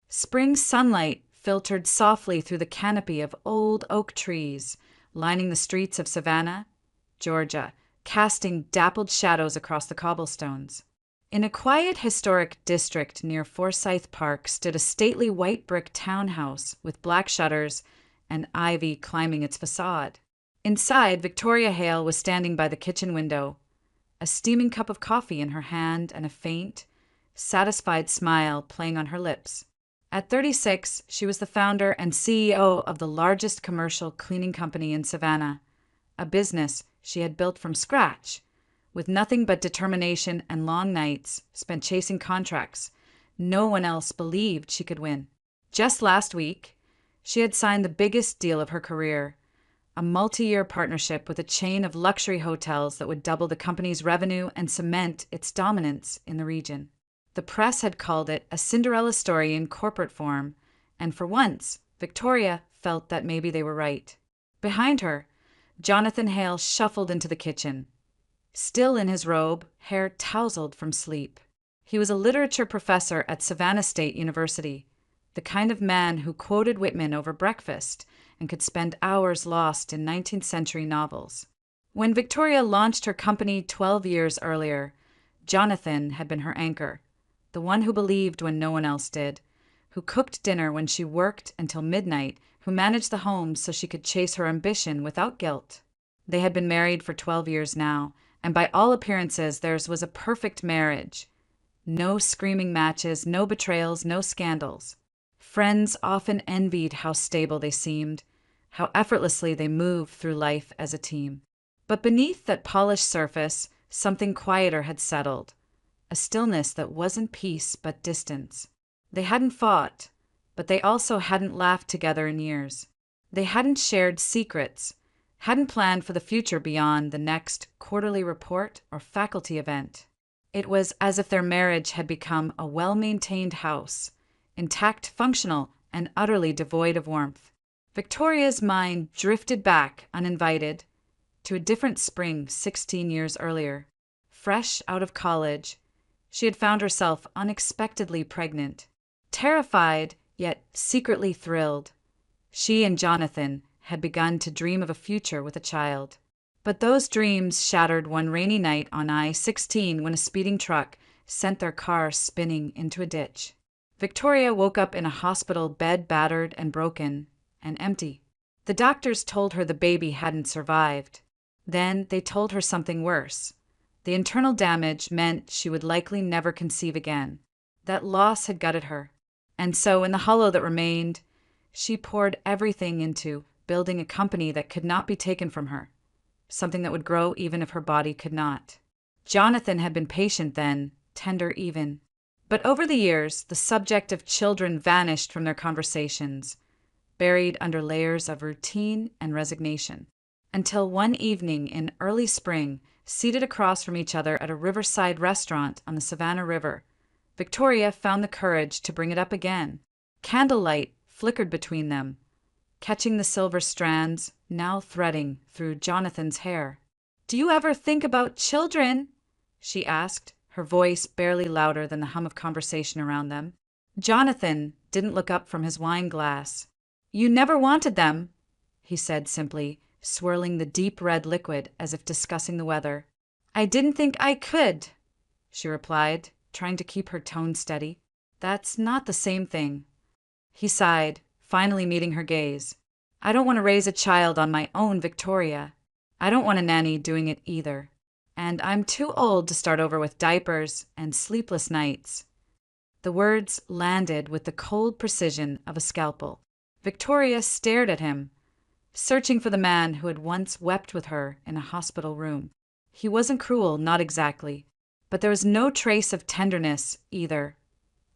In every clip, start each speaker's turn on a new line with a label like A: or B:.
A: Spring sunlight filtered softly through the canopy of old oak trees, lining the streets of Savannah, Georgia, casting dappled shadows across the cobblestones. In a quiet historic district near Forsyth Park stood a stately white brick townhouse with black shutters and ivy climbing its facade. Inside, Victoria Hale was standing by the kitchen window, a steaming cup of coffee in her hand and a faint, satisfied smile playing on her lips. At 36, she was the founder and CEO of the largest commercial cleaning company in Savannah, a business she had built from scratch, with nothing but determination and long nights spent chasing contracts no one else believed she could win. Just last week, she had signed the biggest deal of her career, a multi-year partnership with a chain of luxury hotels that would double the company's revenue and cement its dominance in the region. The press had called it a Cinderella story in corporate form, and for once, Victoria felt that maybe they were right. Behind her, Jonathan Hale shuffled into the kitchen, still in his robe, hair tousled from sleep. He was a literature professor at Savannah State University, the kind of man who quoted Whitman over breakfast and could spend hours lost in 19th century novels. When Victoria launched her company 12 years earlier, Jonathan had been her anchor, the one who believed when no one else did, who cooked dinner when she worked until midnight, who managed the home so she could chase her ambition without guilt. They had been married for 12 years now, and by all appearances theirs was a perfect marriage. No screaming matches, no betrayals, no scandals. Friends often envied how stable they seemed, how effortlessly they moved through life as a team. But beneath that polished surface, something quieter had settled, a stillness that wasn't peace but distance. They hadn't fought, but they also hadn't laughed together in years. They hadn't shared secrets, hadn't planned for the future beyond the next quarterly report or faculty event. It was as if their marriage had become a well-maintained house, intact, functional, and utterly devoid of warmth. Victoria's mind drifted back, uninvited, to a different spring 16 years earlier. Fresh out of college, she had found herself unexpectedly pregnant. Terrified, yet secretly thrilled, she and Jonathan had begun to dream of a future with a child. But those dreams shattered one rainy night on I-16 when a speeding truck sent their car spinning into a ditch. Victoria woke up in a hospital bed battered and broken and empty. The doctors told her the baby hadn't survived. Then they told her something worse. The internal damage meant she would likely never conceive again. That loss had gutted her. And so, in the hollow that remained, she poured everything into building a company that could not be taken from her, something that would grow even if her body could not. Jonathan had been patient then, tender even. But over the years, the subject of children vanished from their conversations, buried under layers of routine and resignation. Until one evening in early spring, seated across from each other at a riverside restaurant on the Savannah River, Victoria found the courage to bring it up again. Candlelight flickered between them, catching the silver strands, now threading through Jonathan's hair. "Do you ever think about children?" she asked, her voice barely louder than the hum of conversation around them. Jonathan didn't look up from his wine glass. "You never wanted them," he said simply, swirling the deep red liquid as if discussing the weather. "I didn't think I could," she replied, trying to keep her tone steady. "That's not the same thing." He sighed, finally meeting her gaze. "I don't want to raise a child on my own, Victoria. I don't want a nanny doing it either. And I'm too old to start over with diapers and sleepless nights." The words landed with the cold precision of a scalpel. Victoria stared at him, searching for the man who had once wept with her in a hospital room. He wasn't cruel, not exactly, but there was no trace of tenderness either.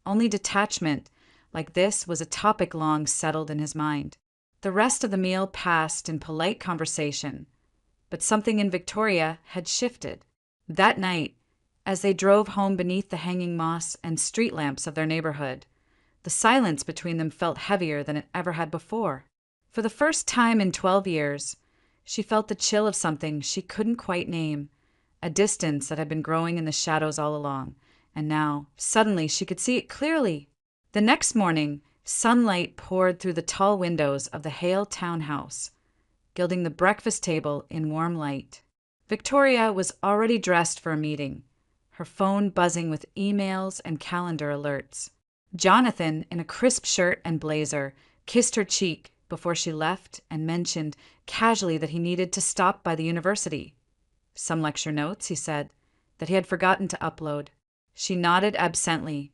A: Only detachment, like this was a topic long settled in his mind. The rest of the meal passed in polite conversation, but something in Victoria had shifted. That night, as they drove home beneath the hanging moss and street lamps of their neighborhood, the silence between them felt heavier than it ever had before. For the first time in 12 years, she felt the chill of something she couldn't quite name, a distance that had been growing in the shadows all along, and now, suddenly, she could see it clearly. The next morning, sunlight poured through the tall windows of the Hale townhouse, gilding the breakfast table in warm light. Victoria was already dressed for a meeting, her phone buzzing with emails and calendar alerts. Jonathan, in a crisp shirt and blazer, kissed her cheek before she left and mentioned casually that he needed to stop by the university. Some lecture notes, he said, that he had forgotten to upload. She nodded absently,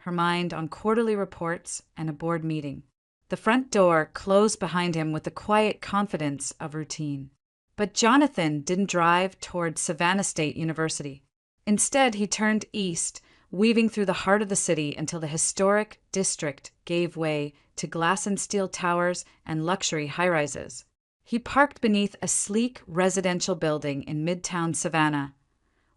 A: her mind on quarterly reports and a board meeting. The front door closed behind him with the quiet confidence of routine. But Jonathan didn't drive toward Savannah State University. Instead, he turned east, weaving through the heart of the city until the historic district gave way to glass and steel towers and luxury high-rises. He parked beneath a sleek residential building in Midtown Savannah,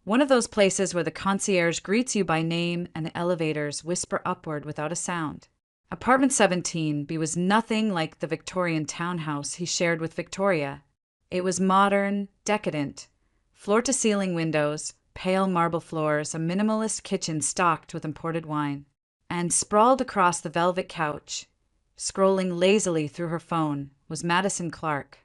A: one of those places where the concierge greets you by name and the elevators whisper upward without a sound. Apartment 17B was nothing like the Victorian townhouse he shared with Victoria. It was modern, decadent, floor-to-ceiling windows, pale marble floors, a minimalist kitchen stocked with imported wine. And sprawled across the velvet couch, scrolling lazily through her phone, was Madison Clark.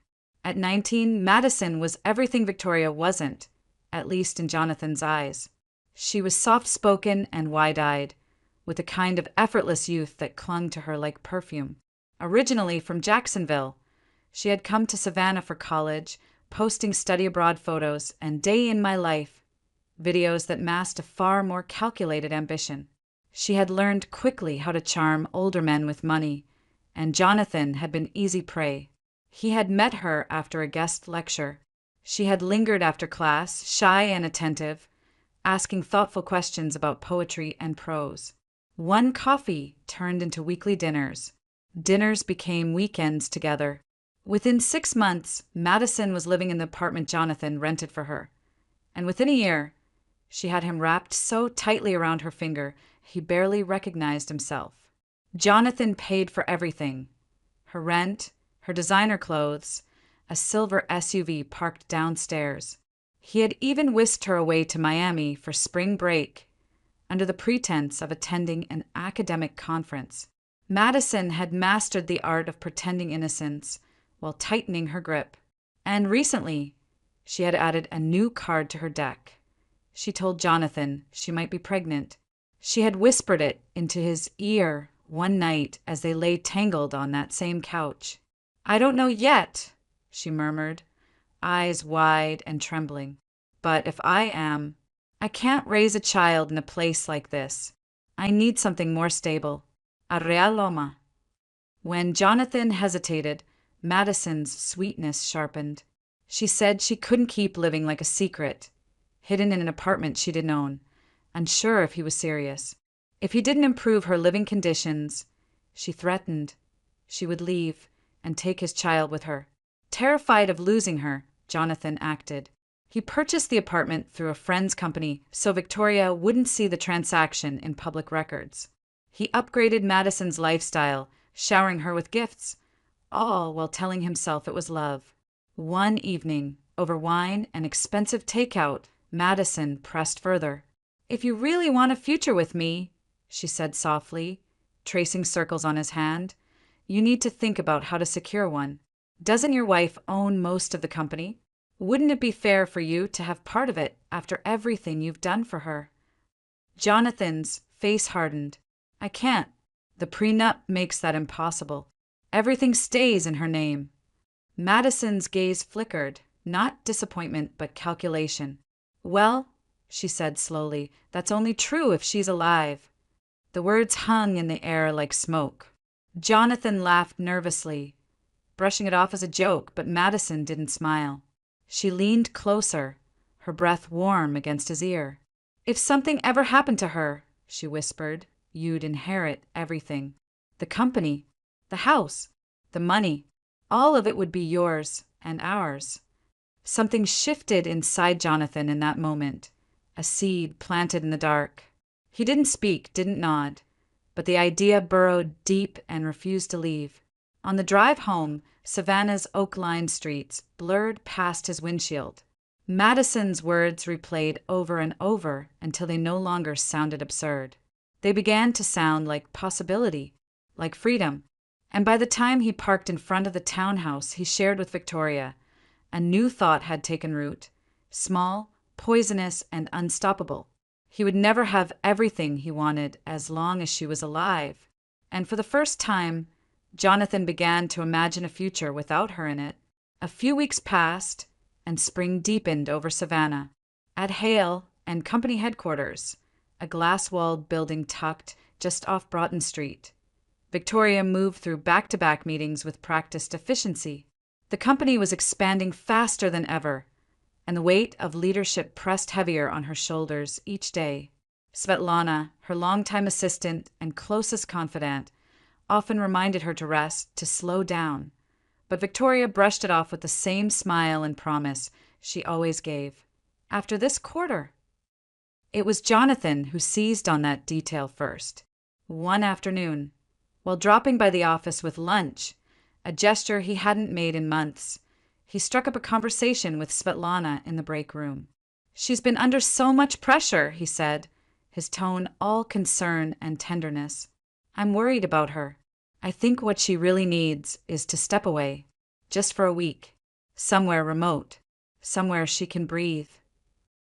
A: At 19, Madison was everything Victoria wasn't, at least in Jonathan's eyes. She was soft-spoken and wide-eyed, with a kind of effortless youth that clung to her like perfume. Originally from Jacksonville, she had come to Savannah for college, posting study abroad photos and day in my life, videos that masked a far more calculated ambition. She had learned quickly how to charm older men with money, and Jonathan had been easy prey. He had met her after a guest lecture. She had lingered after class, shy and attentive, asking thoughtful questions about poetry and prose. One coffee turned into weekly dinners. Dinners became weekends together. Within 6 months, Madison was living in the apartment Jonathan rented for her. And within a year, she had him wrapped so tightly around her finger, he barely recognized himself. Jonathan paid for everything: her rent, her designer clothes, a silver SUV parked downstairs. He had even whisked her away to Miami for spring break, under the pretense of attending an academic conference. Madison had mastered the art of pretending innocence while tightening her grip. And recently, she had added a new card to her deck. She told Jonathan she might be pregnant. She had whispered it into his ear one night as they lay tangled on that same couch. "I don't know yet," she murmured, eyes wide and trembling. "But if I am, I can't raise a child in a place like this. I need something more stable. A real loma." When Jonathan hesitated, Madison's sweetness sharpened. She said she couldn't keep living like a secret, hidden in an apartment she didn't own, unsure if he was serious. If he didn't improve her living conditions, she threatened, she would leave and take his child with her. Terrified of losing her, Jonathan acted. He purchased the apartment through a friend's company so Victoria wouldn't see the transaction in public records. He upgraded Madison's lifestyle, showering her with gifts, all while telling himself it was love. One evening, over wine and expensive takeout, Madison pressed further. "If you really want a future with me," she said softly, tracing circles on his hand, "you need to think about how to secure one. Doesn't your wife own most of the company? Wouldn't it be fair for you to have part of it after everything you've done for her?" Jonathan's face hardened. "I can't. The prenup makes that impossible. Everything stays in her name." Madison's gaze flickered, not disappointment but calculation. "Well," she said slowly, "that's only true if she's alive." The words hung in the air like smoke. Jonathan laughed nervously, brushing it off as a joke, but Madison didn't smile. She leaned closer, her breath warm against his ear. "If something ever happened to her," she whispered, "you'd inherit everything. The company, the house, the money, all of it would be yours and ours." Something shifted inside Jonathan in that moment, a seed planted in the dark. He didn't speak, didn't nod, but the idea burrowed deep and refused to leave. On the drive home, Savannah's oak-lined streets blurred past his windshield. Madison's words replayed over and over until they no longer sounded absurd. They began to sound like possibility, like freedom. And by the time he parked in front of the townhouse he shared with Victoria, a new thought had taken root, small, poisonous, and unstoppable. He would never have everything he wanted as long as she was alive. And for the first time, Jonathan began to imagine a future without her in it. A few weeks passed, and spring deepened over Savannah. At Hale and Company headquarters, a glass-walled building tucked just off Broughton Street, Victoria moved through back-to-back meetings with practiced efficiency. The company was expanding faster than ever, and the weight of leadership pressed heavier on her shoulders each day. Svetlana, her longtime assistant and closest confidant, often reminded her to rest, to slow down. But Victoria brushed it off with the same smile and promise she always gave. After this quarter. It was Jonathan who seized on that detail first. One afternoon, while dropping by the office with lunch, a gesture he hadn't made in months, he struck up a conversation with Svetlana in the break room. "She's been under so much pressure," he said, his tone all concern and tenderness. "I'm worried about her. I think what she really needs is to step away, just for a week, somewhere remote, somewhere she can breathe."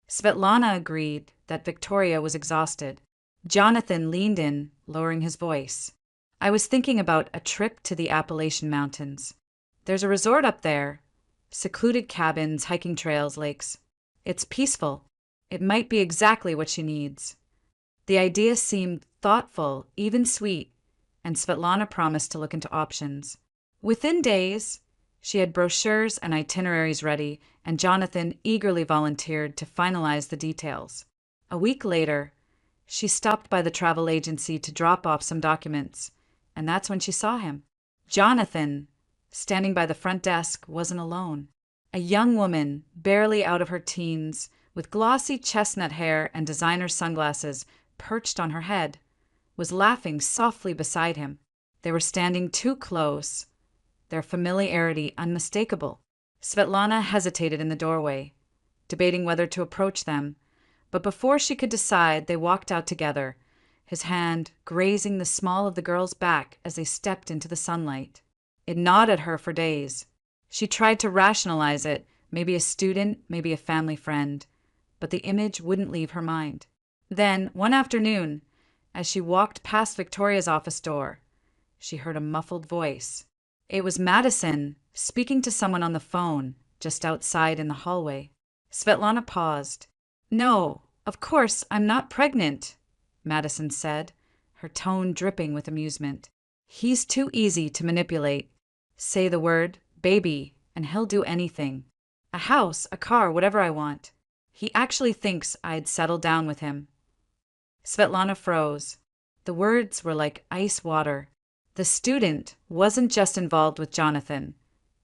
A: Svetlana agreed that Victoria was exhausted. Jonathan leaned in, lowering his voice. "I was thinking about a trip to the Appalachian Mountains. There's a resort up there, secluded cabins, hiking trails, lakes. It's peaceful. It might be exactly what she needs." The idea seemed thoughtful, even sweet, and Svetlana promised to look into options. Within days, she had brochures and itineraries ready, and Jonathan eagerly volunteered to finalize the details. A week later, she stopped by the travel agency to drop off some documents, and that's when she saw him. Jonathan, standing by the front desk, wasn't alone. A young woman, barely out of her teens, with glossy chestnut hair and designer sunglasses perched on her head, was laughing softly beside him. They were standing too close, their familiarity unmistakable. Svetlana hesitated in the doorway, debating whether to approach them, but before she could decide, they walked out together, his hand grazing the small of the girl's back as they stepped into the sunlight. It gnawed at her for days. She tried to rationalize it, maybe a student, maybe a family friend, but the image wouldn't leave her mind. Then, one afternoon, as she walked past Victoria's office door, she heard a muffled voice. It was Madison, speaking to someone on the phone, just outside in the hallway. Svetlana paused. "No, of course, I'm not pregnant," Madison said, her tone dripping with amusement. "He's too easy to manipulate. Say the word, baby, and he'll do anything. A house, a car, whatever I want. He actually thinks I'd settle down with him." Svetlana froze. The words were like ice water. The student wasn't just involved with Jonathan.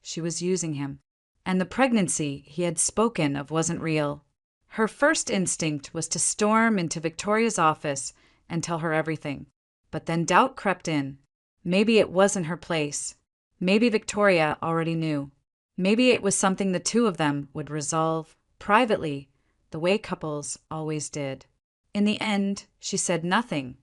A: She was using him. And the pregnancy he had spoken of wasn't real. Her first instinct was to storm into Victoria's office and tell her everything. But then doubt crept in. Maybe it wasn't her place. Maybe Victoria already knew. Maybe it was something the two of them would resolve privately, the way couples always did. In the end, she said nothing,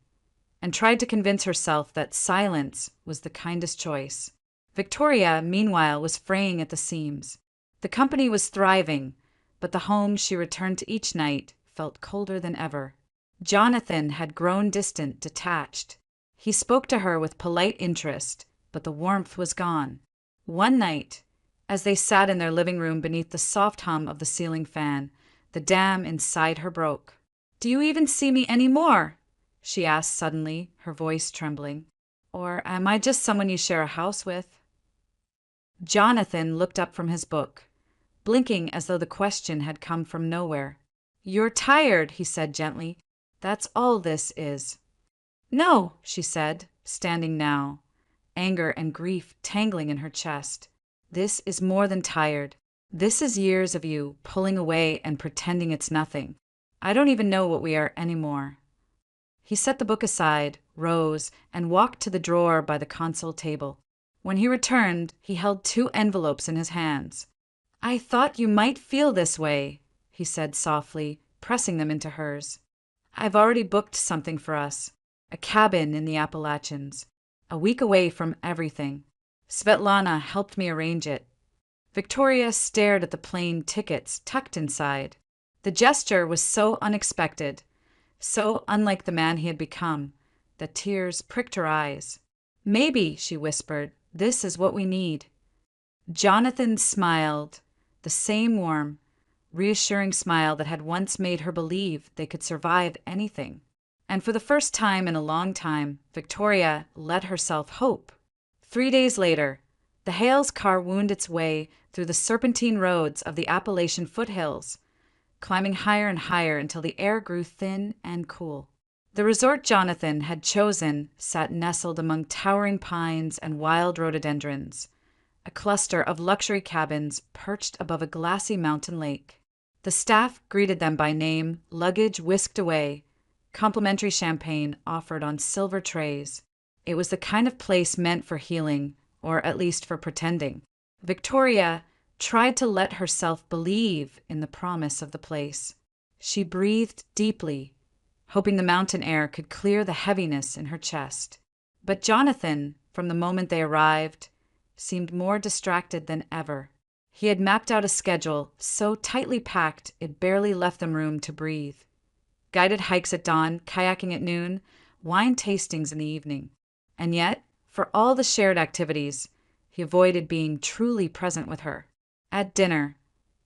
A: and tried to convince herself that silence was the kindest choice. Victoria, meanwhile, was fraying at the seams. The company was thriving, but the home she returned to each night felt colder than ever. Jonathan had grown distant, detached. He spoke to her with polite interest, but the warmth was gone. One night, as they sat in their living room beneath the soft hum of the ceiling fan, the dam inside her broke. "Do you even see me anymore?" she asked suddenly, her voice trembling. "Or am I just someone you share a house with?" Jonathan looked up from his book, blinking as though the question had come from nowhere. "You're tired," he said gently. "That's all this is." "No," she said, standing now, anger and grief tangling in her chest. "This is more than tired. This is years of you pulling away and pretending it's nothing. I don't even know what we are anymore." He set the book aside, rose, and walked to the drawer by the console table. When he returned, he held 2 envelopes in his hands. "I thought you might feel this way," he said softly, pressing them into hers. "I've already booked something for us. a cabin in the Appalachians, a week away from everything. Svetlana helped me arrange it. Victoria stared at the plane tickets tucked inside. The gesture was so unexpected, so unlike the man he had become, that tears pricked her eyes. Maybe, she whispered, this is what we need. Jonathan smiled, the same warm, reassuring smile that had once made her believe they could survive anything. And for the first time in a long time, Victoria let herself hope. 3 days later, the Hales car wound its way through the serpentine roads of the Appalachian foothills, climbing higher and higher until the air grew thin and cool. The resort Jonathan had chosen sat nestled among towering pines and wild rhododendrons, a cluster of luxury cabins perched above a glassy mountain lake. The staff greeted them by name, luggage whisked away, complimentary champagne offered on silver trays. It was the kind of place meant for healing, or at least for pretending. Victoria tried to let herself believe in the promise of the place. She breathed deeply, hoping the mountain air could clear the heaviness in her chest. But Jonathan, from the moment they arrived, seemed more distracted than ever. He had mapped out a schedule so tightly packed it barely left them room to breathe. Guided hikes at dawn, kayaking at noon, wine tastings in the evening. And yet, for all the shared activities, he avoided being truly present with her. At dinner,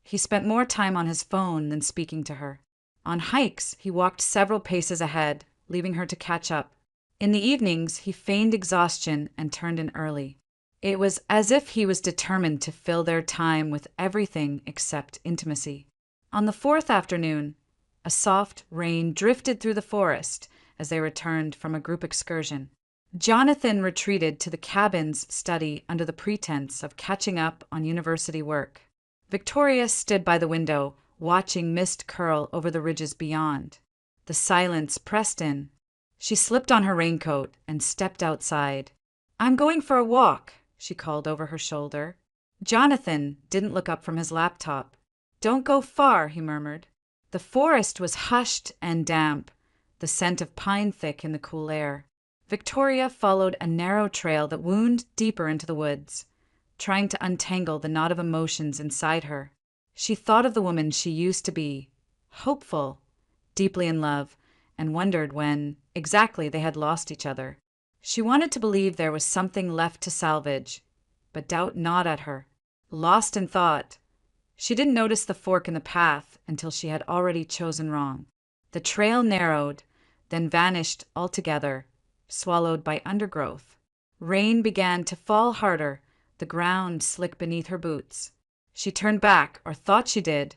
A: he spent more time on his phone than speaking to her. On hikes, he walked several paces ahead, leaving her to catch up. In the evenings, he feigned exhaustion and turned in early. It was as if he was determined to fill their time with everything except intimacy. On the fourth afternoon, a soft rain drifted through the forest as they returned from a group excursion. Jonathan retreated to the cabin's study under the pretense of catching up on university work. Victoria stood by the window, watching mist curl over the ridges beyond. The silence pressed in. She slipped on her raincoat and stepped outside. "I'm going for a walk," she called over her shoulder. Jonathan didn't look up from his laptop. "Don't go far," he murmured. The forest was hushed and damp, the scent of pine thick in the cool air. Victoria followed a narrow trail that wound deeper into the woods, trying to untangle the knot of emotions inside her. She thought of the woman she used to be, hopeful, deeply in love, and wondered when, exactly, they had lost each other. She wanted to believe there was something left to salvage, but doubt gnawed at her. Lost in thought, she didn't notice the fork in the path until she had already chosen wrong. The trail narrowed, then vanished altogether, swallowed by undergrowth. Rain began to fall harder, the ground slick beneath her boots. She turned back, or thought she did,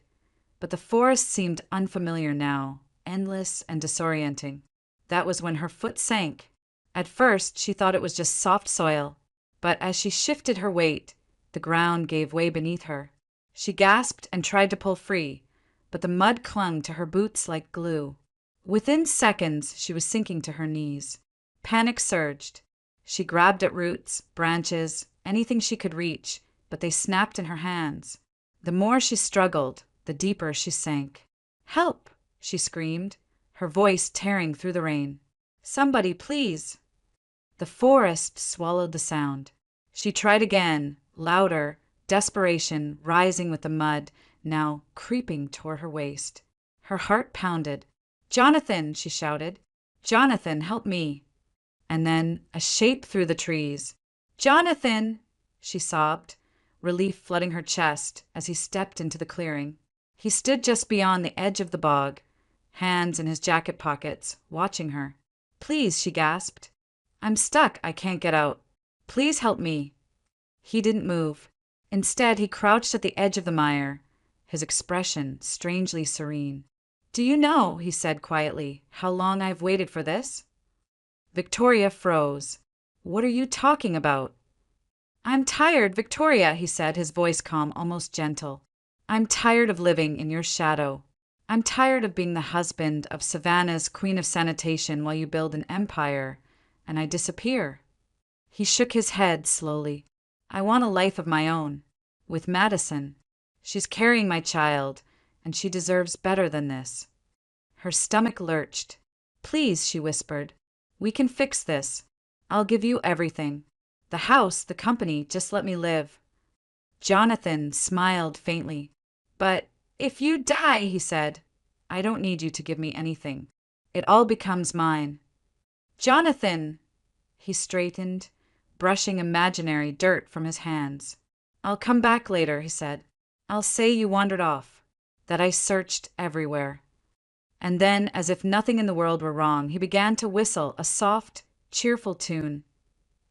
A: but the forest seemed unfamiliar now, endless and disorienting. That was when her foot sank. At first, she thought it was just soft soil, but as she shifted her weight, the ground gave way beneath her. She gasped and tried to pull free, but the mud clung to her boots like glue. Within seconds, she was sinking to her knees. Panic surged. She grabbed at roots, branches, anything she could reach, but they snapped in her hands. The more she struggled, the deeper she sank. "Help!" she screamed, her voice tearing through the rain. "Somebody, please!" The forest swallowed the sound. She tried again, louder, desperation rising with the mud, now creeping toward her waist. Her heart pounded. "Jonathan!" she shouted. "Jonathan, help me!" And then a shape through the trees. "Jonathan!" she sobbed, relief flooding her chest as he stepped into the clearing. He stood just beyond the edge of the bog, hands in his jacket pockets, watching her. "Please," she gasped. "I'm stuck. I can't get out. Please help me." He didn't move. Instead, he crouched at the edge of the mire, his expression strangely serene. "Do you know," he said quietly, "how long I've waited for this?" Victoria froze. "What are you talking about?" "I'm tired, Victoria," he said, his voice calm, almost gentle. "I'm tired of living in your shadow. I'm tired of being the husband of Savannah's Queen of Sanitation while you build an empire, and I disappear." He shook his head slowly. "I want a life of my own, with Madison. She's carrying my child, and she deserves better than this." Her stomach lurched. "Please," she whispered, We can fix this. I'll give you everything. The house, the company, just let me live." Jonathan smiled faintly. "But if you die," he said, "I don't need you to give me anything. It all becomes mine." "Jonathan!" He straightened, brushing imaginary dirt from his hands. "I'll come back later," he said. "I'll say you wandered off, that I searched everywhere." And then, as if nothing in the world were wrong, he began to whistle a soft, cheerful tune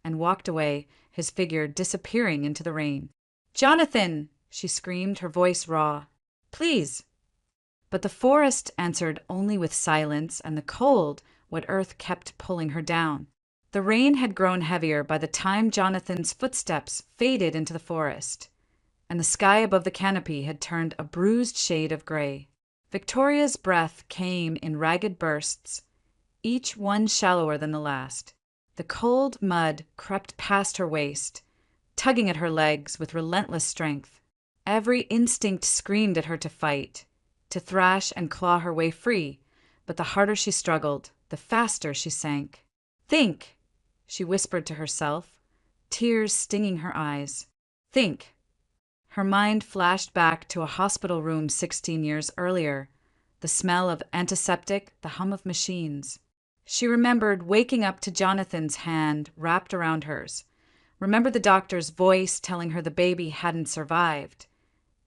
A: and walked away, his figure disappearing into the rain. "Jonathan!" she screamed, her voice raw. "Please!" But the forest answered only with silence, and the cold, what earth kept pulling her down. The rain had grown heavier by the time Jonathan's footsteps faded into the forest, and the sky above the canopy had turned a bruised shade of gray. Victoria's breath came in ragged bursts, each one shallower than the last. The cold mud crept past her waist, tugging at her legs with relentless strength. Every instinct screamed at her to fight, to thrash and claw her way free, but the harder she struggled, the faster she sank. "Think!" she whispered to herself, tears stinging her eyes. "Think!" Her mind flashed back to a hospital room 16 years earlier, the smell of antiseptic, the hum of machines. She remembered waking up to Jonathan's hand wrapped around hers, remembered the doctor's voice telling her the baby hadn't survived,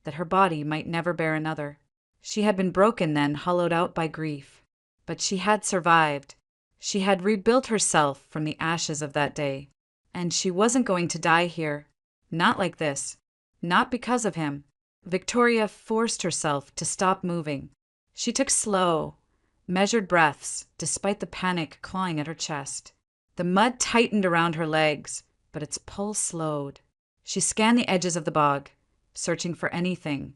A: that her body might never bear another. She had been broken then, hollowed out by grief. But she had survived. She had rebuilt herself from the ashes of that day. And she wasn't going to die here. Not like this. Not because of him. Victoria forced herself to stop moving. She took slow, measured breaths, despite the panic clawing at her chest. The mud tightened around her legs, but its pulse slowed. She scanned the edges of the bog, searching for anything.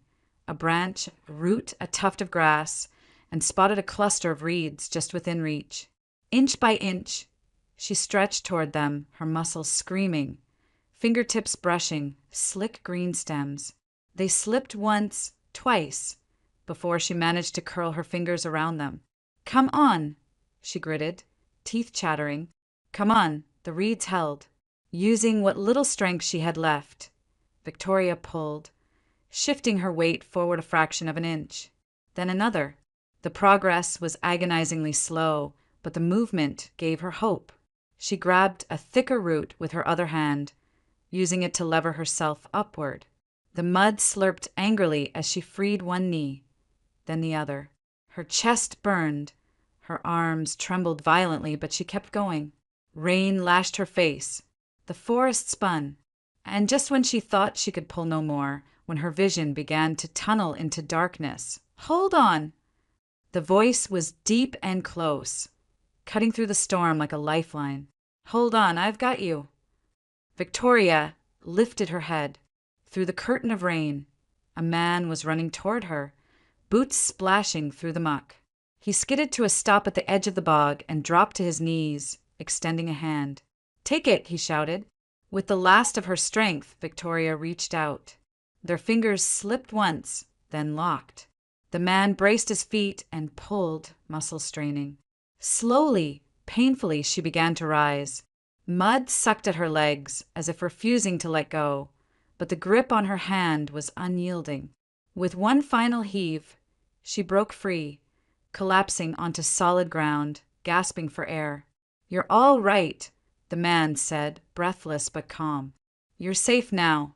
A: A branch, a root, a tuft of grass, and spotted a cluster of reeds just within reach. Inch by inch, she stretched toward them, her muscles screaming, fingertips brushing slick green stems. They slipped once, twice, before she managed to curl her fingers around them. "Come on," she gritted, teeth chattering. "Come on," the reeds held. Using what little strength she had left, Victoria pulled, shifting her weight forward a fraction of an inch, then another. The progress was agonizingly slow, but the movement gave her hope. She grabbed a thicker root with her other hand, using it to lever herself upward. The mud slurped angrily as she freed one knee, then the other. Her chest burned, her arms trembled violently, but she kept going. Rain lashed her face. The forest spun, and just when she thought she could pull no more, when her vision began to tunnel into darkness. "Hold on!" The voice was deep and close, cutting through the storm like a lifeline. "Hold on, I've got you." Victoria lifted her head. Through the curtain of rain, a man was running toward her, boots splashing through the muck. He skidded to a stop at the edge of the bog and dropped to his knees, extending a hand. "Take it," he shouted. With the last of her strength, Victoria reached out. Their fingers slipped once, then locked. The man braced his feet and pulled, muscle straining. Slowly, painfully, she began to rise. Mud sucked at her legs, as if refusing to let go, but the grip on her hand was unyielding. With one final heave, she broke free, collapsing onto solid ground, gasping for air. "You're all right," the man said, breathless but calm. "You're safe now."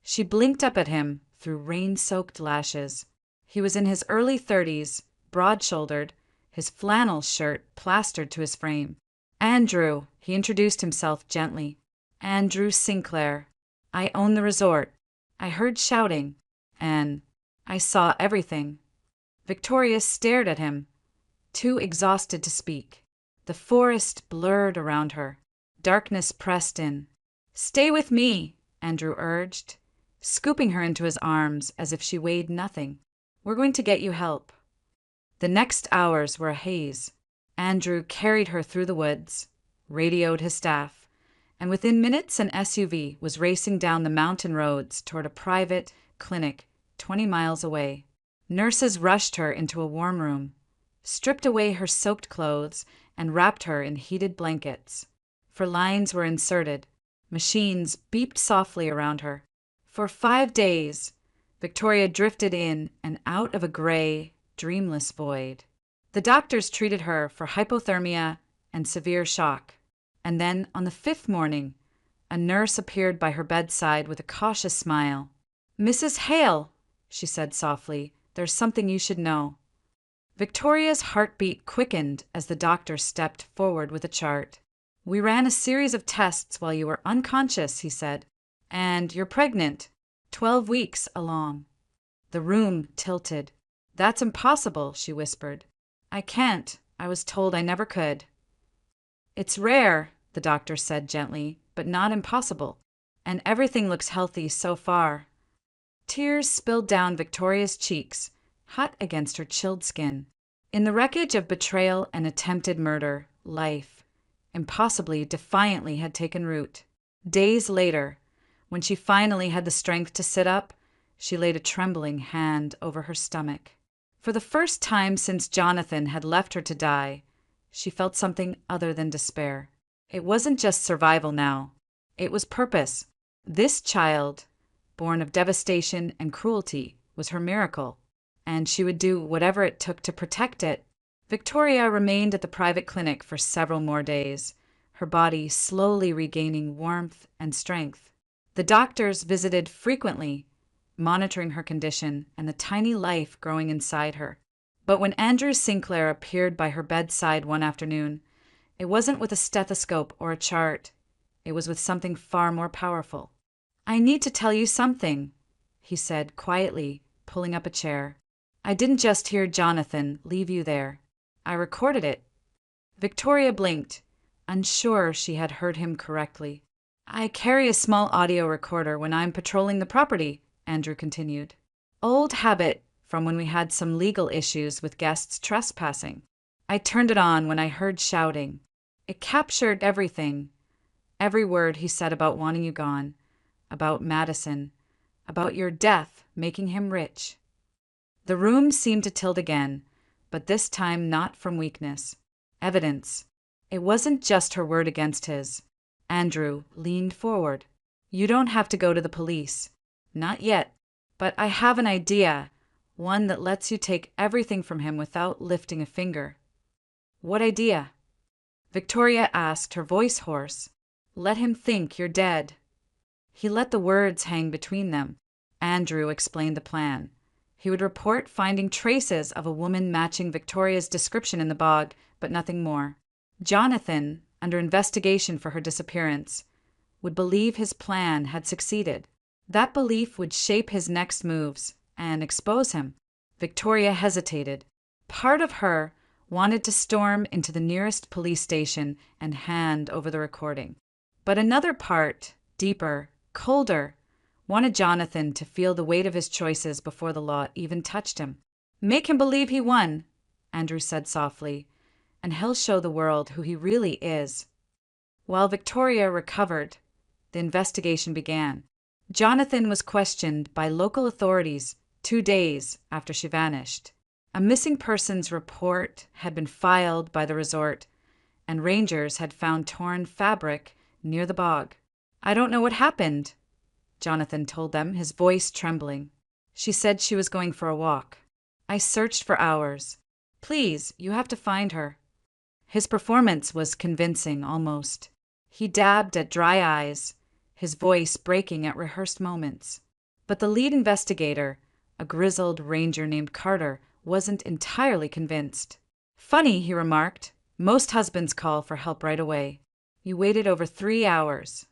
A: She blinked up at him through rain-soaked lashes. He was in his early 30s, broad-shouldered, his flannel shirt plastered to his frame. "Andrew," he introduced himself gently. "Andrew Sinclair. I own the resort. I heard shouting, and I saw everything." Victoria stared at him, too exhausted to speak. The forest blurred around her. Darkness pressed in. "Stay with me," Andrew urged, scooping her into his arms as if she weighed nothing. "We're going to get you help." The next hours were a haze. Andrew carried her through the woods, radioed his staff, and within minutes an SUV was racing down the mountain roads toward a private clinic 20 miles away. Nurses rushed her into a warm room. stripped away her soaked clothes, and wrapped her in heated blankets. For lines were inserted. Machines beeped softly around her. For 5 days, Victoria drifted in and out of a gray, dreamless void. The doctors treated her for hypothermia and severe shock. And then, on the 5th morning, a nurse appeared by her bedside with a cautious smile. "Mrs. Hale," she said softly, "there's something you should know." Victoria's heartbeat quickened as the doctor stepped forward with a chart. "We ran a series of tests while you were unconscious," he said. "And you're pregnant. 12 weeks along." The room tilted. "That's impossible," she whispered. "I can't. I was told I never could." "It's rare," the doctor said gently, "but not impossible. And everything looks healthy so far." Tears spilled down Victoria's cheeks, hot against her chilled skin. In the wreckage of betrayal and attempted murder, life, impossibly, defiantly, had taken root. Days later, when she finally had the strength to sit up, she laid a trembling hand over her stomach. For the first time since Jonathan had left her to die, she felt something other than despair. It wasn't just survival now. It was purpose. This child, born of devastation and cruelty, was her miracle, and she would do whatever it took to protect it. Victoria remained at the private clinic for several more days, her body slowly regaining warmth and strength. The doctors visited frequently, monitoring her condition and the tiny life growing inside her. But when Andrew Sinclair appeared by her bedside one afternoon, it wasn't with a stethoscope or a chart. It was with something far more powerful. "I need to tell you something," he said quietly, pulling up a chair. "I didn't just hear Jonathan leave you there. I recorded it." Victoria blinked, unsure she had heard him correctly. "I carry a small audio recorder when I'm patrolling the property," Andrew continued. "Old habit from when we had some legal issues with guests trespassing. I turned it on when I heard shouting. It captured everything. Every word he said about wanting you gone, about Madison, about your death making him rich." The room seemed to tilt again, but this time not from weakness. Evidence. It wasn't just her word against his. Andrew leaned forward. "You don't have to go to the police. Not yet. But I have an idea, one that lets you take everything from him without lifting a finger." "What idea?" Victoria asked, her voice hoarse. "Let him think you're dead." He let the words hang between them. Andrew explained the plan. He would report finding traces of a woman matching Victoria's description in the bog, but nothing more. Jonathan, under investigation for her disappearance, would believe his plan had succeeded. That belief would shape his next moves and expose him. Victoria hesitated. Part of her wanted to storm into the nearest police station and hand over the recording. But another part, deeper, colder, wanted Jonathan to feel the weight of his choices before the law even touched him. "Make him believe he won," Andrew said softly, "and he'll show the world who he really is." While Victoria recovered, the investigation began. Jonathan was questioned by local authorities 2 days after she vanished. A missing persons report had been filed by the resort, and rangers had found torn fabric near the bog. "I don't know what happened," Jonathan told them, his voice trembling. "She said she was going for a walk. I searched for hours. Please, you have to find her." His performance was convincing, almost. He dabbed at dry eyes, his voice breaking at rehearsed moments. But the lead investigator, a grizzled ranger named Carter, wasn't entirely convinced. "Funny," he remarked. "Most husbands call for help right away. You waited over 3 hours."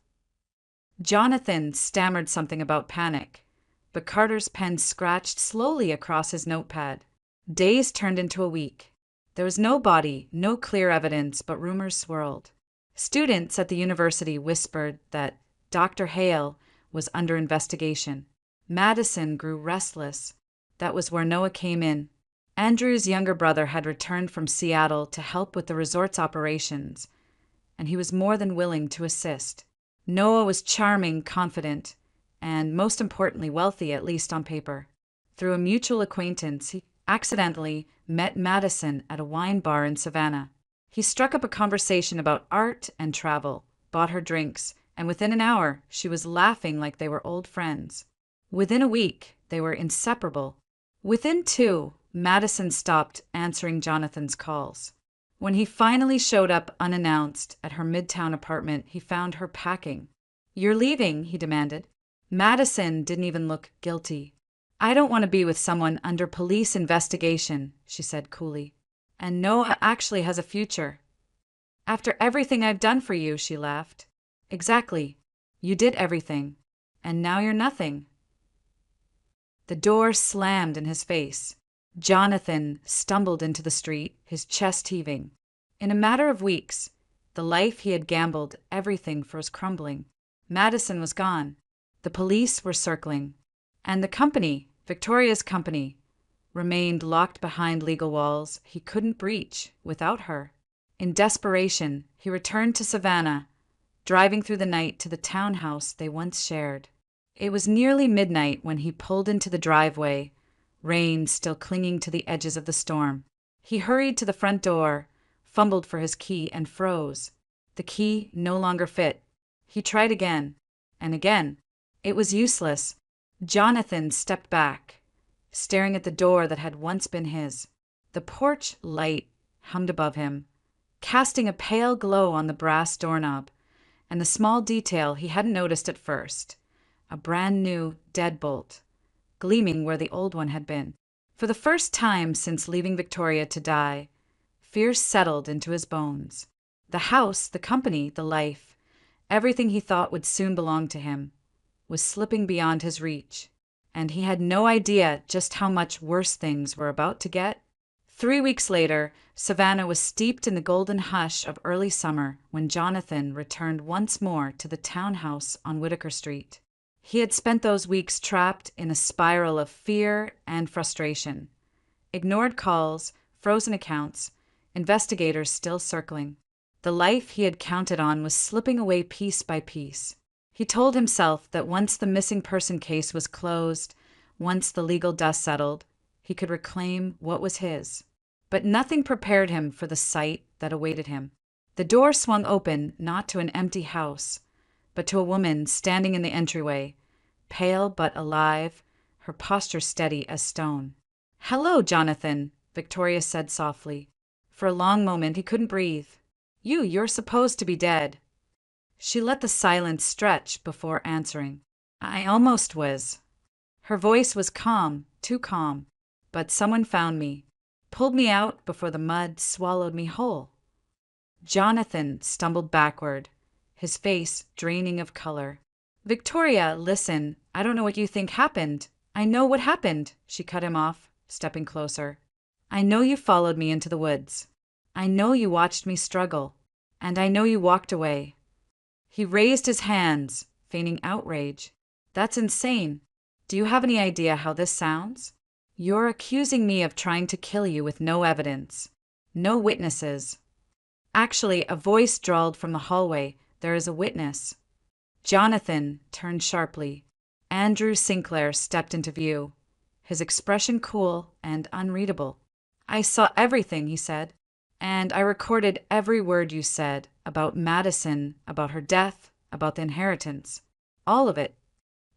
A: Jonathan stammered something about panic, but Carter's pen scratched slowly across his notepad. Days turned into a week. There was no body, no clear evidence, but rumors swirled. Students at the university whispered that Dr. Hale was under investigation. Madison grew restless. That was where Noah came in. Andrew's younger brother had returned from Seattle to help with the resort's operations, and he was more than willing to assist. Noah was charming, confident, and most importantly wealthy, at least on paper. Through a mutual acquaintance, accidentally met Madison at a wine bar in Savannah. He struck up a conversation about art and travel, bought her drinks, and within an hour she was laughing like they were old friends. Within a week, they were inseparable. Within 2, Madison stopped answering Jonathan's calls. When he finally showed up unannounced at her midtown apartment, he found her packing. "You're leaving?" he demanded. Madison didn't even look guilty. "I don't want to be with someone under police investigation," she said coolly. "And Noah actually has a future." "After everything I've done for you," she laughed. "Exactly. You did everything. And now you're nothing." The door slammed in his face. Jonathan stumbled into the street, his chest heaving. In a matter of weeks, the life he had gambled everything for was crumbling. Madison was gone. The police were circling. And the company, Victoria's company, remained locked behind legal walls he couldn't breach without her. In desperation, he returned to Savannah, driving through the night to the townhouse they once shared. It was nearly midnight when he pulled into the driveway, rain still clinging to the edges of the storm. He hurried to the front door, fumbled for his key, and froze. The key no longer fit. He tried again, and again. It was useless. Jonathan stepped back, staring at the door that had once been his. The porch light hummed above him, casting a pale glow on the brass doorknob, and the small detail he hadn't noticed at first, a brand new deadbolt, gleaming where the old one had been. For the first time since leaving Victoria to die, fear settled into his bones. The house, the company, the life, everything he thought would soon belong to him, was slipping beyond his reach, and he had no idea just how much worse things were about to get. 3 weeks later, Savannah was steeped in the golden hush of early summer when Jonathan returned once more to the townhouse on Whitaker Street. He had spent those weeks trapped in a spiral of fear and frustration. Ignored calls, frozen accounts, investigators still circling. The life he had counted on was slipping away piece by piece. He told himself that once the missing person case was closed, once the legal dust settled, he could reclaim what was his. But nothing prepared him for the sight that awaited him. The door swung open not to an empty house, but to a woman standing in the entryway, pale but alive, her posture steady as stone. "Hello, Jonathan," Victoria said softly. For a long moment he couldn't breathe. You're supposed to be dead." She let the silence stretch before answering. "I almost was." Her voice was calm, too calm. "But someone found me, pulled me out before the mud swallowed me whole." Jonathan stumbled backward, his face draining of color. "Victoria, listen, I don't know what you think happened. I know what happened," she cut him off, stepping closer. "I know you followed me into the woods. I know you watched me struggle. And I know you walked away." He raised his hands, feigning outrage. "That's insane. Do you have any idea how this sounds? You're accusing me of trying to kill you with no evidence, no witnesses." Actually, a voice drawled from the hallway, "There is a witness." Jonathan turned sharply. Andrew Sinclair stepped into view, his expression cool and unreadable. "I saw everything," he said, "and I recorded every word you said about Madison, about her death, about the inheritance. All of it."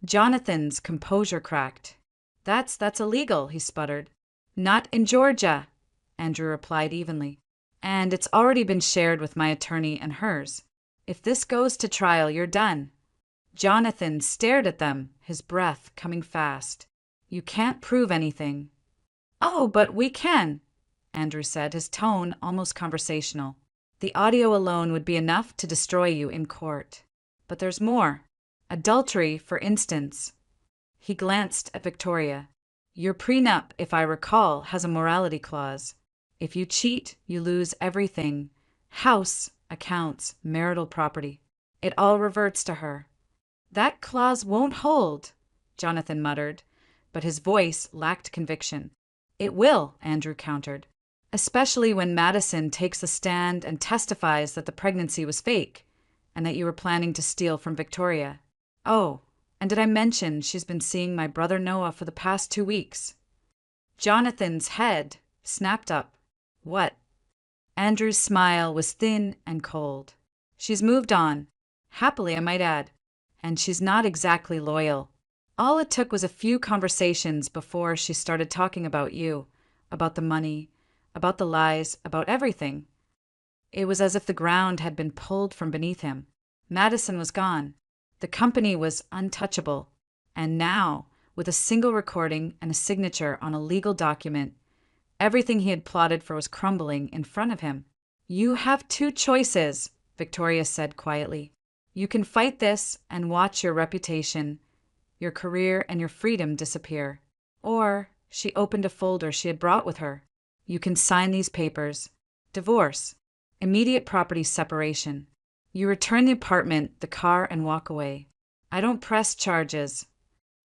A: Jonathan's composure cracked. That's illegal," he sputtered. "Not in Georgia," Andrew replied evenly. "And it's already been shared with my attorney and hers. If this goes to trial, you're done." Jonathan stared at them, his breath coming fast. "You can't prove anything." "Oh, but we can," Andrew said, his tone almost conversational. "The audio alone would be enough to destroy you in court. But there's more. Adultery, for instance." He glanced at Victoria. "Your prenup, if I recall, has a morality clause. If you cheat, you lose everything. House, accounts, marital property. It all reverts to her." "That clause won't hold," Jonathan muttered, but his voice lacked conviction. "It will," Andrew countered. "Especially when Madison takes a stand and testifies that the pregnancy was fake, and that you were planning to steal from Victoria. Oh, and did I mention she's been seeing my brother Noah for the past 2 weeks?" Jonathan's head snapped up. What? Andrew's smile was thin and cold. She's moved on. Happily, I might add. And she's not exactly loyal. All it took was a few conversations before she started talking about you, about the money, about the lies, about everything. It was as if the ground had been pulled from beneath him. Madison was gone. The company was untouchable. And now, with a single recording and a signature on a legal document, everything he had plotted for was crumbling in front of him. You have two choices, Victoria said quietly. You can fight this and watch your reputation, your career, and your freedom disappear. Or, she opened a folder she had brought with her. You can sign these papers. Divorce. Immediate property separation. You return the apartment, the car, and walk away. I don't press charges.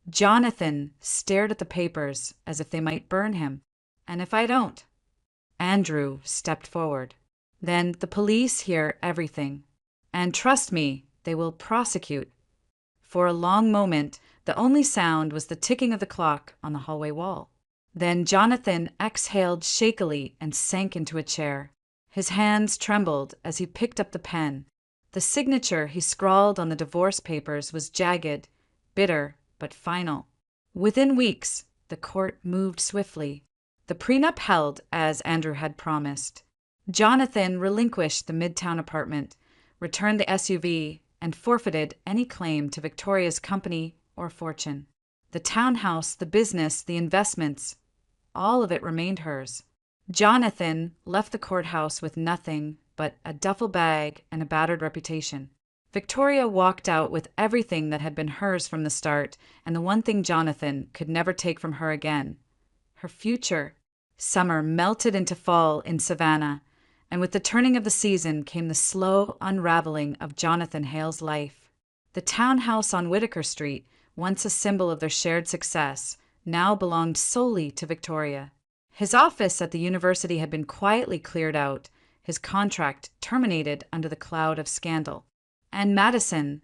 A: Jonathan stared at the papers as if they might burn him. And if I don't? Andrew stepped forward. Then the police hear everything. And trust me, they will prosecute. For a long moment, the only sound was the ticking of the clock on the hallway wall. Then Jonathan exhaled shakily and sank into a chair. His hands trembled as he picked up the pen. The signature he scrawled on the divorce papers was jagged, bitter, but final. Within weeks, the court moved swiftly. The prenup held as Andrew had promised. Jonathan relinquished the Midtown apartment, returned the SUV, and forfeited any claim to Victoria's company or fortune. The townhouse, the business, the investments, all of it remained hers. Jonathan left the courthouse with nothing but a duffel bag and a battered reputation. Victoria walked out with everything that had been hers from the start, and the one thing Jonathan could never take from her again: her future. Summer melted into fall in Savannah, and with the turning of the season came the slow unraveling of Jonathan Hale's life. The townhouse on Whitaker Street, once a symbol of their shared success, now belonged solely to Victoria. His office at the university had been quietly cleared out, his contract terminated under the cloud of scandal. And Madison,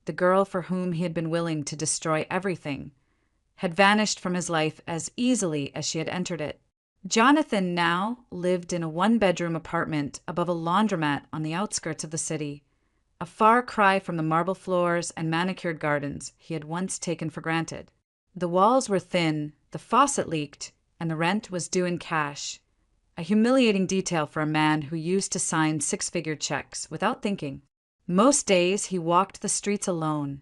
A: the girl for whom he had been willing to destroy everything, had vanished from his life as easily as she had entered it. Jonathan now lived in a one-bedroom apartment above a laundromat on the outskirts of the city, a far cry from the marble floors and manicured gardens he had once taken for granted. The walls were thin, the faucet leaked, and the rent was due in cash, a humiliating detail for a man who used to sign six-figure checks without thinking. Most days he walked the streets alone,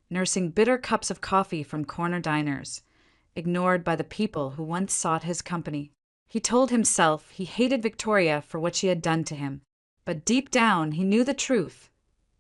A: nursing bitter cups of coffee from corner diners, ignored by the people who once sought his company. He told himself he hated Victoria for what she had done to him, but deep down he knew the truth.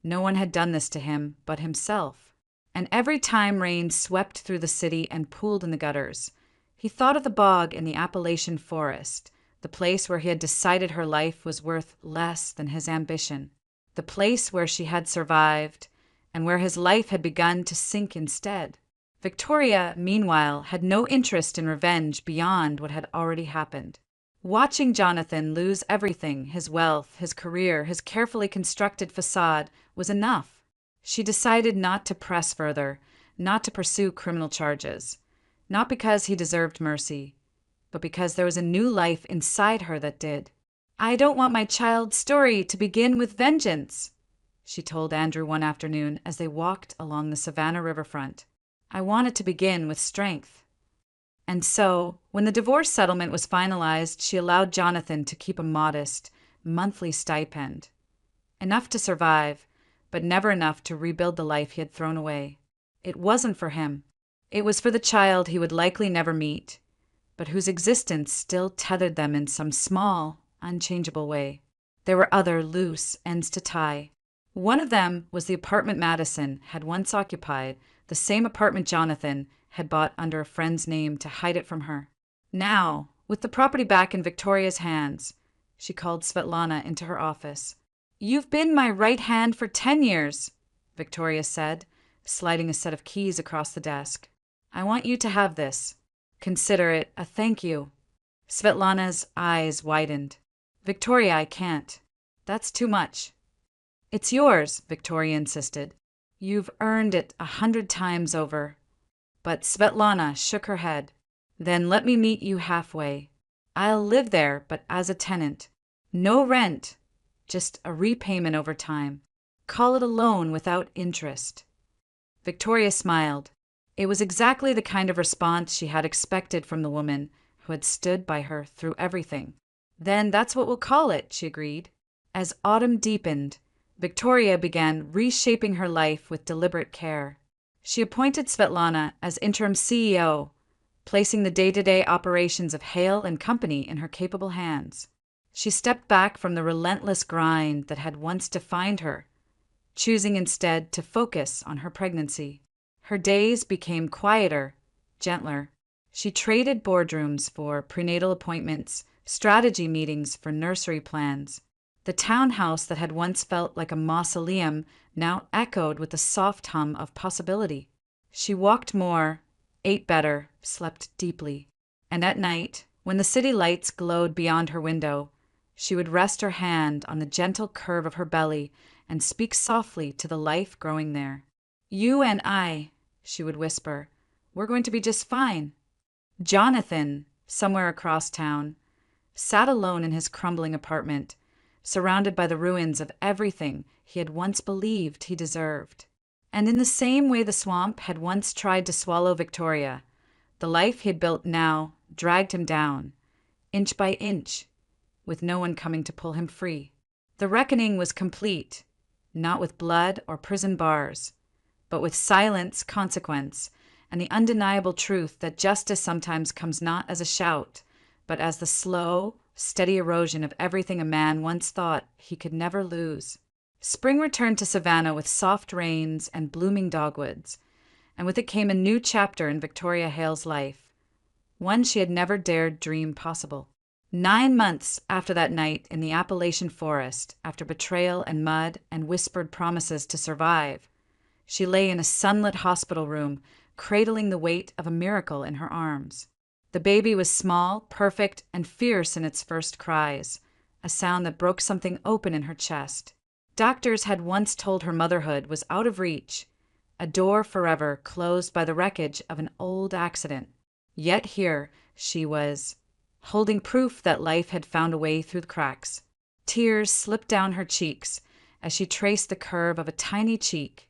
A: No one had done this to him but himself. And every time rain swept through the city and pooled in the gutters, he thought of the bog in the Appalachian forest, the place where he had decided her life was worth less than his ambition, the place where she had survived, and where his life had begun to sink instead. Victoria, meanwhile, had no interest in revenge beyond what had already happened. Watching Jonathan lose everything, his wealth, his career, his carefully constructed facade, was enough. She decided not to press further, not to pursue criminal charges. Not because he deserved mercy, but because there was a new life inside her that did. I don't want my child's story to begin with vengeance, she told Andrew one afternoon as they walked along the Savannah riverfront. I want it to begin with strength. And so, when the divorce settlement was finalized, she allowed Jonathan to keep a modest, monthly stipend. Enough to survive, but never enough to rebuild the life he had thrown away. It wasn't for him. It was for the child he would likely never meet, but whose existence still tethered them in some small, unchangeable way. There were other loose ends to tie. One of them was the apartment Madison had once occupied, the same apartment Jonathan had bought under a friend's name to hide it from her. Now, with the property back in Victoria's hands, she called Svetlana into her office. "You've been my right hand for 10 years, Victoria said, sliding a set of keys across the desk. I want you to have this. Consider it a thank you." Svetlana's eyes widened. "Victoria, I can't. That's too much." "It's yours," Victoria insisted. "You've earned it 100 times over." But Svetlana shook her head. Then let me meet you halfway. I'll live there, but as a tenant. No rent, just a repayment over time. Call it a loan without interest." Victoria smiled. It was exactly the kind of response she had expected from the woman who had stood by her through everything. "Then that's what we'll call it," she agreed. As autumn deepened, Victoria began reshaping her life with deliberate care. She appointed Svetlana as interim CEO, placing the day-to-day operations of Hale and Company in her capable hands. She stepped back from the relentless grind that had once defined her, choosing instead to focus on her pregnancy. Her days became quieter, gentler. She traded boardrooms for prenatal appointments, strategy meetings for nursery plans. The townhouse that had once felt like a mausoleum now echoed with a soft hum of possibility. She walked more, ate better, slept deeply. And at night, when the city lights glowed beyond her window, she would rest her hand on the gentle curve of her belly and speak softly to the life growing there. "You and I," she would whisper, "we're going to be just fine." Jonathan, somewhere across town, sat alone in his crumbling apartment, surrounded by the ruins of everything he had once believed he deserved. And in the same way the swamp had once tried to swallow Victoria, the life he had built now dragged him down, inch by inch, with no one coming to pull him free. The reckoning was complete, not with blood or prison bars, but with silence, consequence, and the undeniable truth that justice sometimes comes not as a shout, but as the slow, steady erosion of everything a man once thought he could never lose. Spring returned to Savannah with soft rains and blooming dogwoods, and with it came a new chapter in Victoria Hale's life, one she had never dared dream possible. 9 months after that night in the Appalachian forest, after betrayal and mud and whispered promises to survive, she lay in a sunlit hospital room, cradling the weight of a miracle in her arms. The baby was small, perfect, and fierce in its first cries, a sound that broke something open in her chest. Doctors had once told her motherhood was out of reach, a door forever closed by the wreckage of an old accident. Yet here she was, holding proof that life had found a way through the cracks. Tears slipped down her cheeks as she traced the curve of a tiny cheek,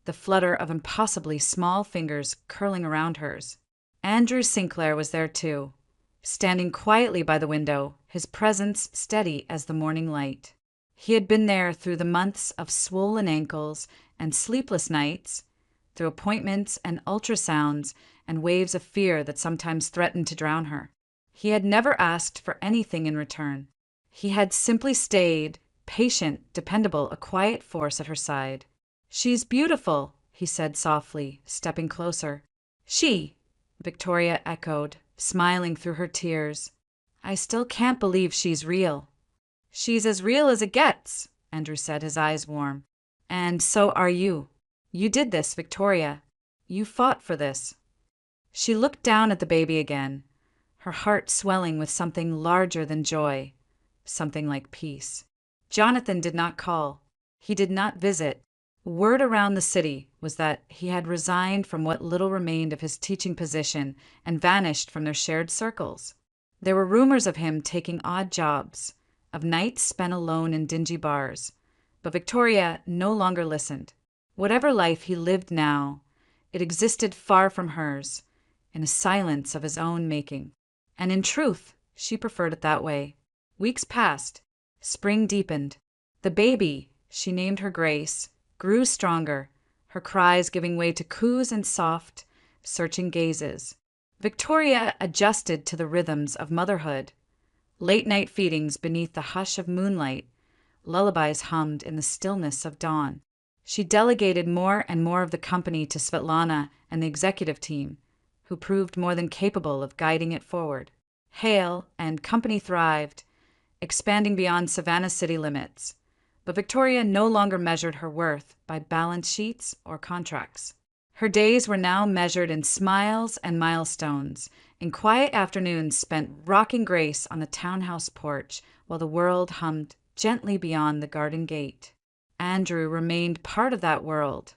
A: the flutter of impossibly small fingers curling around hers. Andrew Sinclair was there too, standing quietly by the window, his presence steady as the morning light. He had been there through the months of swollen ankles and sleepless nights, through appointments and ultrasounds and waves of fear that sometimes threatened to drown her. He had never asked for anything in return. He had simply stayed, patient, dependable, a quiet force at her side. "She's beautiful," he said softly, stepping closer. "She," Victoria echoed, smiling through her tears. "I still can't believe she's real." "She's as real as it gets," Andrew said, his eyes warm. "And so are you. You did this, Victoria. You fought for this." She looked down at the baby again, her heart swelling with something larger than joy, something like peace. Jonathan did not call. He did not visit. Word around the city was that he had resigned from what little remained of his teaching position and vanished from their shared circles. There were rumors of him taking odd jobs, of nights spent alone in dingy bars, but Victoria no longer listened. Whatever life he lived now, it existed far from hers, in a silence of his own making. And in truth, she preferred it that way. Weeks passed. Spring deepened. The baby, she named her Grace, grew stronger, her cries giving way to coos and soft, searching gazes. Victoria adjusted to the rhythms of motherhood. Late-night feedings beneath the hush of moonlight, lullabies hummed in the stillness of dawn. She delegated more and more of the company to Svetlana and the executive team, who proved more than capable of guiding it forward. Hale and Company thrived, expanding beyond Savannah's city limits, but Victoria no longer measured her worth by balance sheets or contracts. Her days were now measured in smiles and milestones, in quiet afternoons spent rocking Grace on the townhouse porch while the world hummed gently beyond the garden gate. Andrew remained part of that world,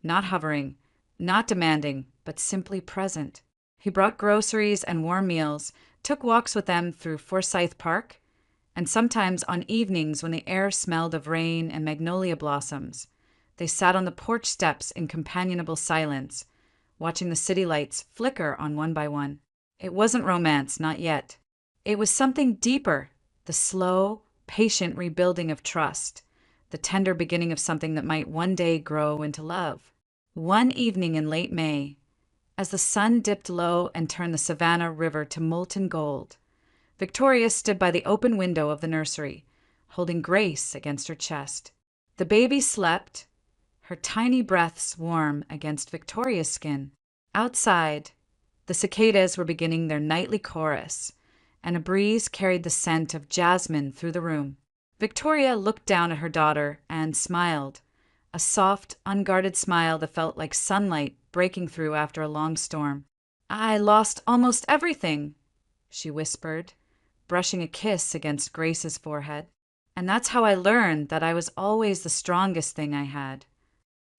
A: not hovering, not demanding, but simply present. He brought groceries and warm meals, took walks with them through Forsyth Park, and sometimes on evenings when the air smelled of rain and magnolia blossoms, they sat on the porch steps in companionable silence, watching the city lights flicker on one by one. It wasn't romance, not yet. It was something deeper, the slow, patient rebuilding of trust, the tender beginning of something that might one day grow into love. One evening in late May, as the sun dipped low and turned the Savannah River to molten gold, Victoria stood by the open window of the nursery, holding Grace against her chest. The baby slept, her tiny breaths warm against Victoria's skin. Outside, the cicadas were beginning their nightly chorus, and a breeze carried the scent of jasmine through the room. Victoria looked down at her daughter and smiled, a soft, unguarded smile that felt like sunlight breaking through after a long storm. "I lost almost everything," she whispered, brushing a kiss against Grace's forehead. "And that's how I learned that I was always the strongest thing I had."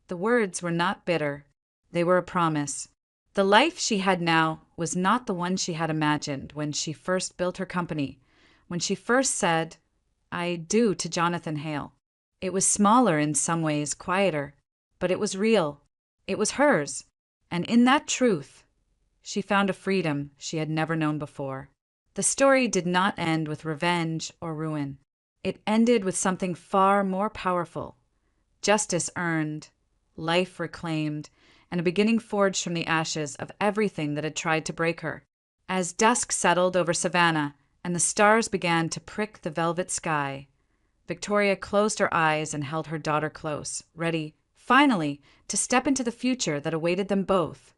A: The words were not bitter. They were a promise. The life she had now was not the one she had imagined when she first built her company, when she first said, "I do" to Jonathan Hale. It was smaller in some ways, quieter, but it was real. It was hers. And in that truth, she found a freedom she had never known before. The story did not end with revenge or ruin. It ended with something far more powerful: justice earned, life reclaimed, and a beginning forged from the ashes of everything that had tried to break her. As dusk settled over Savannah and the stars began to prick the velvet sky, Victoria closed her eyes and held her daughter close, ready, finally, to step into the future that awaited them both.